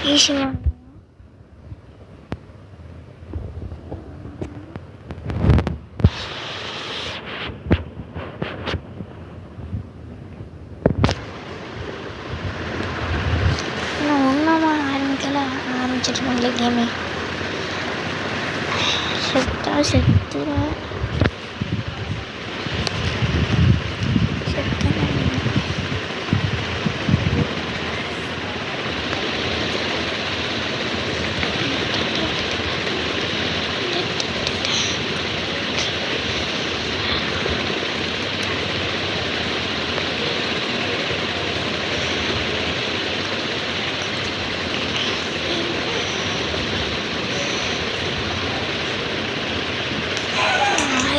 ஈஸியாக நான் ஒன்றாம ஆரம்பிச்சிருக்கோங்களே கேமே. செத்துறேன்.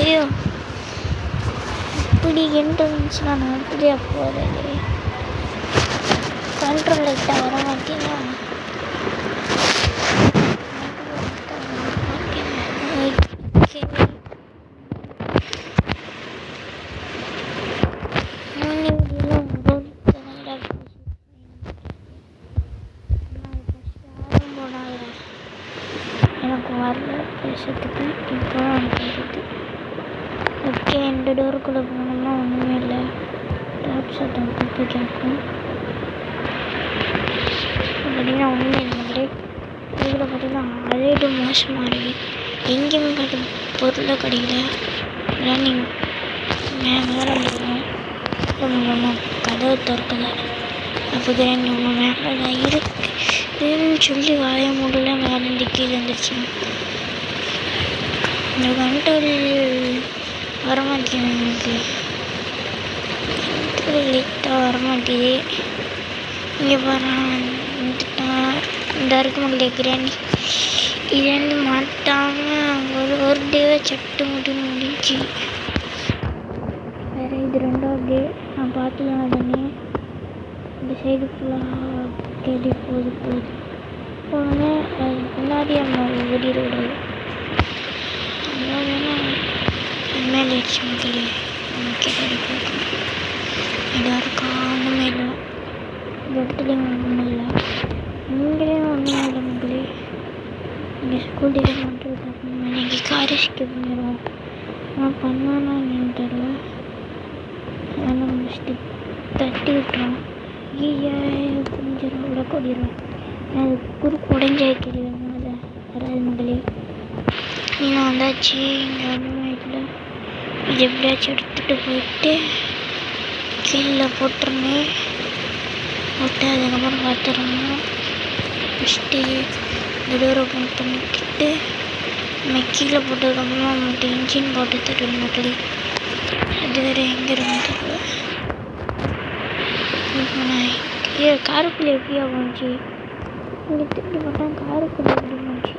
ஐயோ, இப்படி என்ட்ரன்ஸ்னா நான் எப்படியா போகிறது? கண்ட்ரோல் லைட்டாக வர மாட்டேன்னா எனக்கு வரல பேசுறதுக்கு. இப்போ பேசுறது ஓகே. இந்த டோருக்குள்ளே போனோம்னா ஒன்றுமே இல்லை. டாப் சத்தம் குப்பை கேட்கும். பார்த்தீங்கன்னா ஒன்றுமே இல்லை. இதில் பார்த்தீங்கன்னா அழகு மோசமாக இருக்குது. எங்கேயுமே பார்த்து பொருளை கிடைக்கல. ரன்னிங் மேலே போகணும். கதவை திறக்கலை. அப்போ ஒன்று மேலே தான் இருக்குன்னு சொல்லி வாய முடியல. மேலே கீழே வந்துருச்சு. இந்த கண்ட்ரோல் வரமாட்டேங்குது. எனக்கு கண்ட்ரோல் லைட்டாக வரமாட்டேது. இங்கே பாரு இந்த இருக்க முடியல கிராண்டி. இது வந்து மாட்டாமல் ஒரு டேவை சட்டு முட்டுன்னு முடிஞ்சு. வேறு இது 2வது டே நான் பார்த்துதான் உடனே இந்த சைடு ஃபுல்லாக கேள்வி போகுது. உடனே அது முன்னாடி நம்ம ஓடிடக்கூடாது. மேலே ஆயிடுச்சு மக்களே. நமக்கு போகணும். இதாக இருக்கா? ஒன்றுமே இல்லை. இந்த இடத்துலையும் ஒன்றும் இல்லை. இங்கேயும் ஒன்றுமே இல்லை மக்களே. இங்கே ஸ்கூல் டிசைன் பண்ணுறது பார்க்கணும். இன்றைக்கி கார் எஸ்கேப் பண்ணிடுவோம். நான் பண்ணானா என்னன்னு தெரியல. அதனால் முடிச்சுட்டு தட்டி விட்டுறோம். புரிஞ்சிடும். உள்ள கொடிடுவோம். அது குறுக்கு உடஞ்ச கேள்வி அதனால் வராது மக்களே. நான் வந்தாச்சு. இங்கே ஒன்றுமே இல்லை. இது எப்படியாச்சும் எடுத்துகிட்டு போயிட்டு கீழே போட்டுருந்தேன். போட்டு அதுக்கப்புறம் பார்த்துருந்தோம். ஃபஸ்ட்டு இந்த டோர் ஓப்பன் பண்ணிக்கிட்டு நம்ம கீழே போட்டதுக்கப்புறம் நம்மகிட்ட இன்ஜின் போட்டு தருவோம் மக்களே. அது வேறு எங்கே இருந்து இப்போ நான் கீழே காருக்குள்ளே எப்படியா போச்சு? இங்கே திருப்பி போட்டால் காருக்குள்ளே எப்படி போச்சு?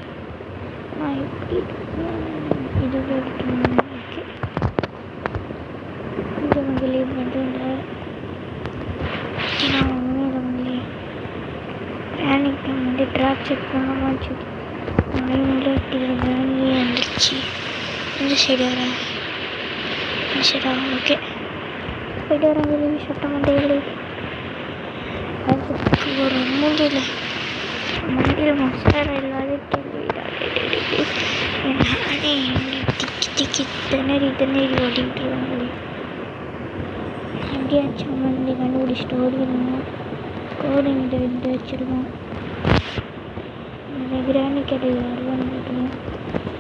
நான் எப்படி இது எடுத்துருந்தேன். ஓகே, கொஞ்சம் மங்களே பண்ணுறேன். நான் ஒன்றுமே இல்லை மங்களே. பேனிக் வந்து ட்ராக் செக் பண்ணமாச்சு. மைண்டில் பேனியே வந்துருச்சு. இந்த சைடு வரேன். இந்த சைடா? ஓகே, போய்ட்டு வரேன். வெளியே சட்ட மாட்டேங்குது. அதுக்கு ஒரு மூலையில் மண்டியில் மசாலா இல்லாத நானே திக்கி திணறி ஓடிக்கிட்டு இருவாங்க. எப்படியாச்சும் வந்து கண்டுபிடிச்சிட்டு ஓடிடணும். கோடிங் இந்த வச்சுருக்கோம். கிராணி கடை வருவான்னு போட்டுருவோம்.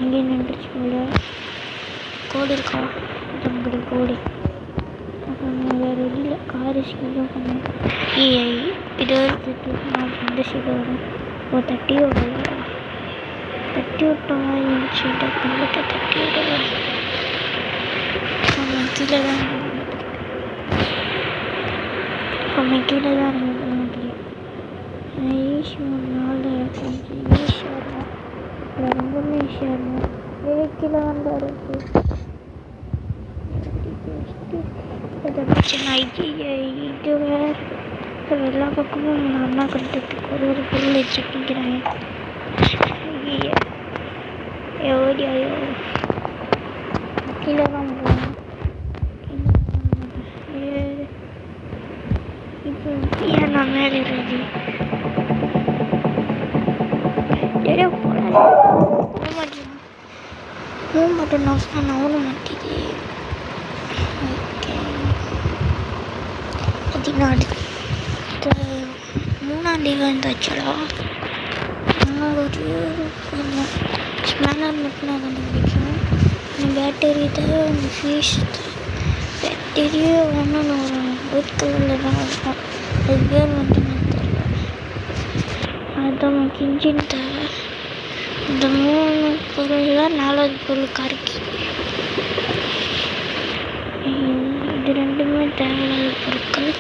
எங்கேயும் நின்றுச்சு போல. கோடி இருக்கா? நம்மளுடைய கோடி அப்புறம் வேறு இல்லை. கார் ஸ்கீலும் பண்ணேன். இது நான் இந்த சைடு வரும். ஒரு தட்டி விடல. தட்டி விட்டோம் இருந்துச்சு. கம்ப்ளீட்டாக தட்டி விடல. நம்ம கீழே தான் இருக்கு. ஈஸ்வர் நாள் ஈஸ்வரம் ரொம்பவே ஈஸியாக இருக்கும். கீழே வந்தார். பிரச்சனை இது வேறு எல்லா பக்கமும் அண்ணா கட்டுறதுக்கு ஒரு பொருள் வச்சுக்கிறாங்க. ஓடி ஐயோ கீழே தான் போகணும். இப்போ ஏன் நான் மேலே இருக்குது? டேடே போகிறேன் போக மாட்டேன் மூவ் மட்டும் நான் நவர மாட்டேது. ஓகே பார்த்தீங்கன்னா அடுத்த 3ஆம் தேதி வந்தாச்சடா. ஒரு ஸ்பேனர் மட்டும் நான் கண்டுபிடிச்சோம். பேட்டரி தான் ஃபீஸ் பேட்டரியே ஒன்று ஒயிட் கலரில் தான் இருக்கும். அது பேர் வந்து எனக்கு தெரியல. அதுதான் நமக்கு இன்ஜின் தேவை. இந்த 3 பொருள் தான் 4வது பொருள் கரைக்கி. இது 2மே தேவையில்லாத பொருட்கள்.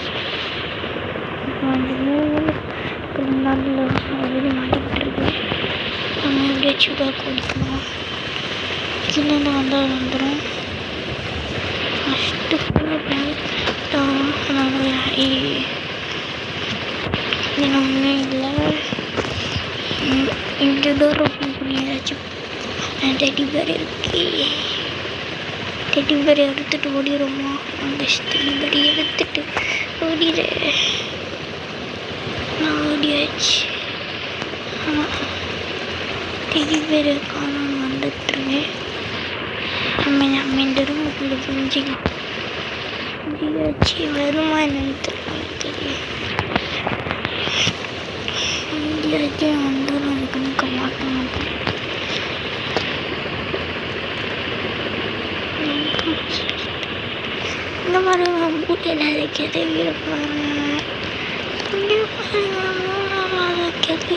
இப்போ அந்த 3 நாளில் இது மாட்டிக்கிட்டுருக்கு. நம்ம எப்படியே சூடாக குடிக்கணும். கீழே வந்தால் வந்துடும். ஃபஸ்ட்டு இது ஒன்றும் இல்லை. இந்த டோர் ஓப்பன் பண்ணி ஏதாச்சும் டெடி பேர் இருக்கு. டெடி பேர் எடுத்துகிட்டு ஓடிடுமா? அந்த டெடி பேர் எடுத்துகிட்டு ஓடிடு. நான் ஓடியாச்சு. ஆமாம் டெடி பேர் காணும் வந்துட்டுருவேன். நம்ம இந்த ரூமுக்குள்ளே புரிஞ்சியாச்சு. வருமா என்னன்னு தெரியும். எங்கேயாச்சும் வந்துடும். அது கணக்க மாட்ட மாட்டேன். இந்த மாதிரி பூட்டில் அதைக்கிறது இருப்பாங்க. இங்கே பாருங்க 3 அதைக்கிறது.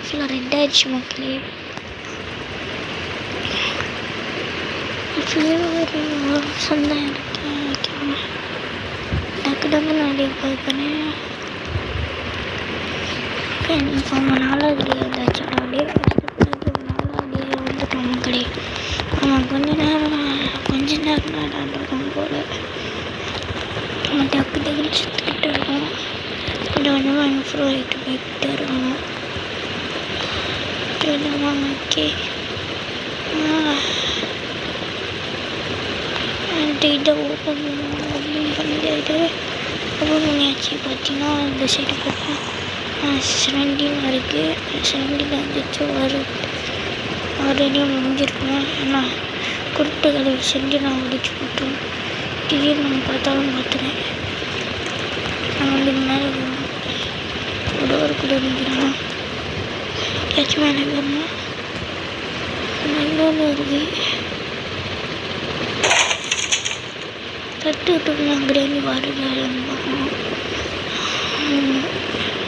ஃபுல்லாக ரெட் ஆயிடுச்சு மக்களே. ஒரு சொந்தம் எனக்கு வைக்காமல் டக்கு டக்கு நிறைய பார்ப்பேன். இப்போ 4வது டே வந்தாச்சு. அப்படியே 4வது டே வந்துட்டோம் மக்களே. ஆமாம் கொஞ்ச நேரம் நடந்துடும் போல். நம்ம டக்கு டக்குன்னு சுற்றிக்கிட்டு இருக்கோம். கொஞ்சம் கொஞ்சமாக இம்ப்ரூவ் ஆகிட்டு போய்கிட்டே இருக்கணும். ஓகே இதை ஓப்பன் பண்ணிட்டு ஓப்பன் பண்ணியாச்சு. பார்த்தீங்கன்னா இந்த சைடு பார்ப்போம் 17 இருக்குது. 17 வந்துச்சு. ஆல்ரெடியும் முடிஞ்சிருக்கணும். ஏன்னா குருட்டுகளை செஞ்சு நான் முடிச்சு போட்டோம். திடீர்னு நம்ம பார்த்தாலும் பார்த்துறேன். நான் வந்து மேலே ஒரு கூட இருந்துடணும். ஏதாச்சும் மேலே வரணும். நல்ல இருக்குது. தட்டு விட்டு கிரேவி வருது.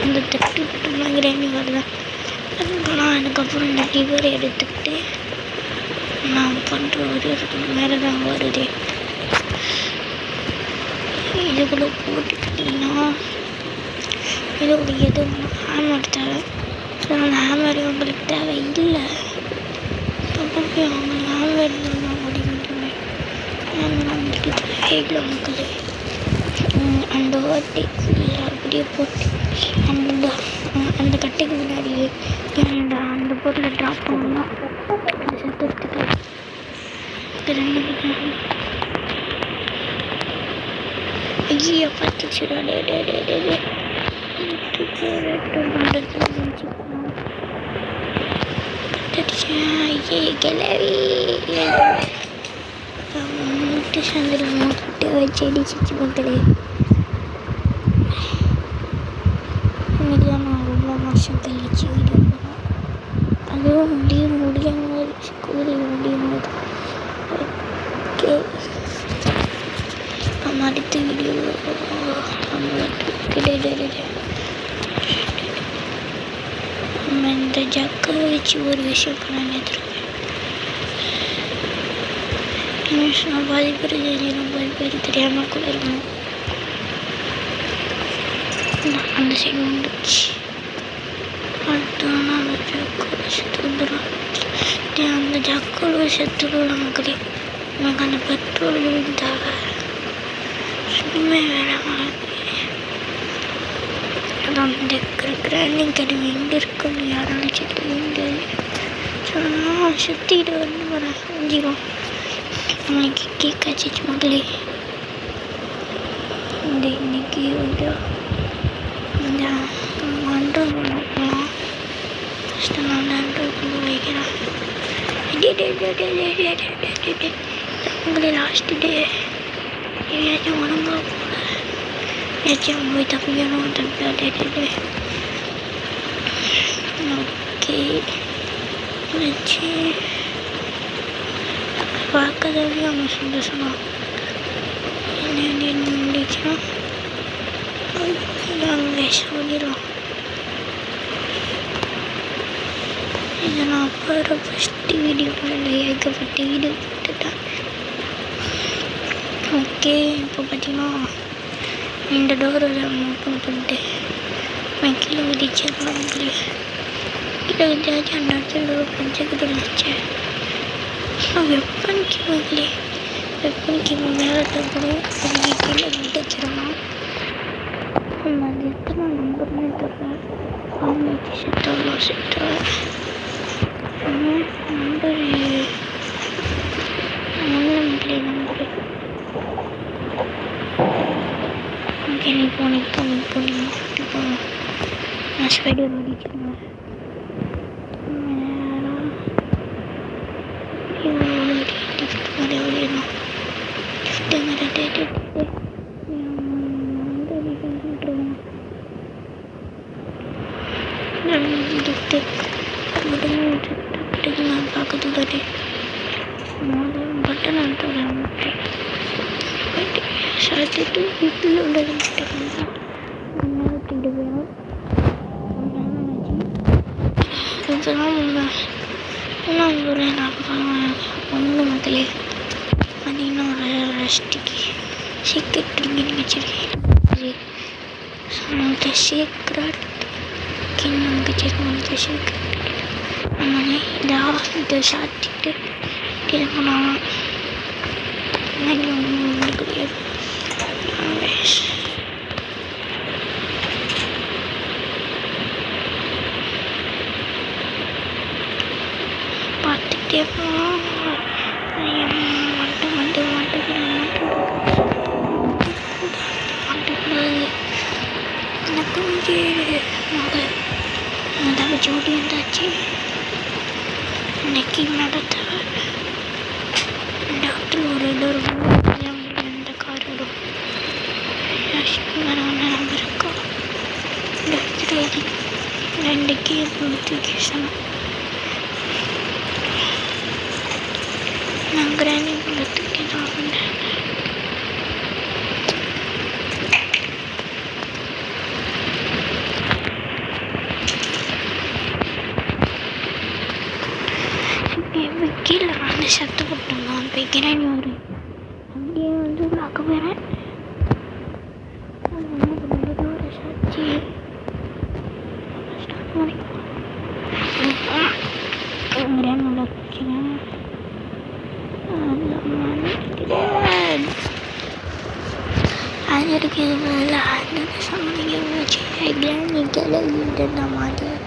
அந்த தட்டு விட்டு கிரேவி வருது. அதுக்கப்புறம் அதுக்கப்புறம் இந்த டிவரை எடுத்துக்கிட்டு நான் பண்ணுற ஒரு மேலே தான் வருது. இதுக்குள்ளே போட்டுக்கிட்டிங்கன்னா இதோட எதுவும் ஹேமர் தேவை. அந்த ஹேமர் உங்களுக்கு தேவை இல்லை. போய் அவங்க ஹேமர் இருந்தால் ஓடிக்கிட்டு ஹேமர் அவங்களுக்கு தேவையில்லை மக்களே. அந்த வாட்டி அப்படியே போட்டு அந்த கட்டைக்கு முன்னாடியே அந்த பொருளை ட்ராப் பண்ணணும். அந்த சத்தத்துக்கு 2 ஐயா பார்த்துச்சுடா. கிளவி முட்டை சந்திரம் முட்டை வச்சு அடிச்சிச்சு மக்களே. இன்னைக்கு தான் நான் ரொம்ப மாதம் கழிச்சு வீடியோ போகிறேன். அதுவும் முடியும் போது ஸ்கூலில் முடியும் போது. ஓகே நம்ம அடுத்த வீடியோ நம்ம இந்த ஜக்கை வச்சு ஒரு விஷயம் பண்ண நினைச்சிருக்கேன். நான் பாதி பேர் தெரியும், பாதி பேர் தெரியாமல் கூட இருக்கணும். அந்த சைடு வந்துச்சு. அடுத்தோன்னா அந்த ஜக்கோட செத்து வந்துடும். அந்த ஜக்கோட செத்துடும் நமக்கு. நமக்கு அந்த பெட்ரோல் தேவை. சும்மே வேணாம். அதான் இந்த கிராண்டிங் கருவி எங்கே இருக்குன்னு யாரும் நினச்சிட்டு முடியாது. ஸோ நான் சுற்றிக்கிட்டு வந்து வரேன் செஞ்சிடும் நாளைக்கு கேக் காய்ச்சிச்சு மக்களே. இந்த இன்னைக்கு வந்து இந்த ஆண்ட்ராய்ட் பண்ண போகலாம். ஃபஸ்ட்டு நான் ஆண்ட்ராய்ட் பண்ண வைக்கிறேன். உங்களே லாஸ்ட் டே ஏதாச்சும் உடம்பா போல ஏதாச்சும் போய் தப்பிக்கணும் தப்பியா. ஓகே வச்சு பார்க்கறதாவே அவங்க சந்தோஷமா என்ன முடிச்சுன்னா நாங்கள் சொல்லிடலாம். இதை நான் அப்புறம் ஃபஸ்ட்டு வீடியோ பண்ணல ஏகப்பட்ட வீடியோ போட்டுட்டேன். ஓகே இப்போ பார்த்தீங்கன்னா இந்த டோரை ஓப்பன் பண்ணிட்டு நான் கீழே குதிச்சிடலாம். கீழே குதிச்சாச்சு அந்த இடத்துல டோர் பஞ்சக்குது நினச்சேன். வெப்பனுக்கு மக்களே வெப்பனுக்கு மேலே தரப்படும் கீழே குதிச்சிடலாம். அது எத்தனை நம்பர்னே தெரியல. அவங்களுக்கு செட்டாக நம்பர் நம்பர் ஓகே நீ போ நான் ஸ்பைடர் ஓடிச்சிருந்தேன். நான் பார்க்கறது தானே பட்டன் அனுப்பிட்டு சாத்திட்டு வீட்டில் உள்ளது விட்டுட்டு போயிடும். ஒன்று முதலே பார்த்தீங்கன்னா ஒரு ரெஸ்ட்டுக்கு சீக்கிரம் ட்ரிங்கிங் வச்சுருக்கேன். சீக்கிரம் கிண்ணம் வச்சுருக்கோம். சீக்கிரம் ஆமாண்ணே இதை சாத்திட்டு இது பண்ணாலும் ஒன்றும் கிடையாது. பார்த்துக்கிட்டே போகணும். எனக்கு முதல் ஜோடி வந்தாச்சு. இன்னைக்கு நடத்த டாக்டர் ஒரு இந்த கார் வரும் வேறு ஒன்று நம்பர் இருக்கா. டாக்டர் 2 நோட்டிஃபிகேஷன் நான் கிராணி படத்துக்கு தான் பண்ணேன். கீழே வந்து சத்தப்பட்டோம். நான் போய் கிராணி வரும் அப்படியே வந்து பார்க்க போகிறேன். ஒரு சாட்சி கிராணி வச்சுக்கிறேன். அது இருக்குது பதில் அந்த சம்மதிக்க வச்சு கிராணி கிளவி மாட்டேன்.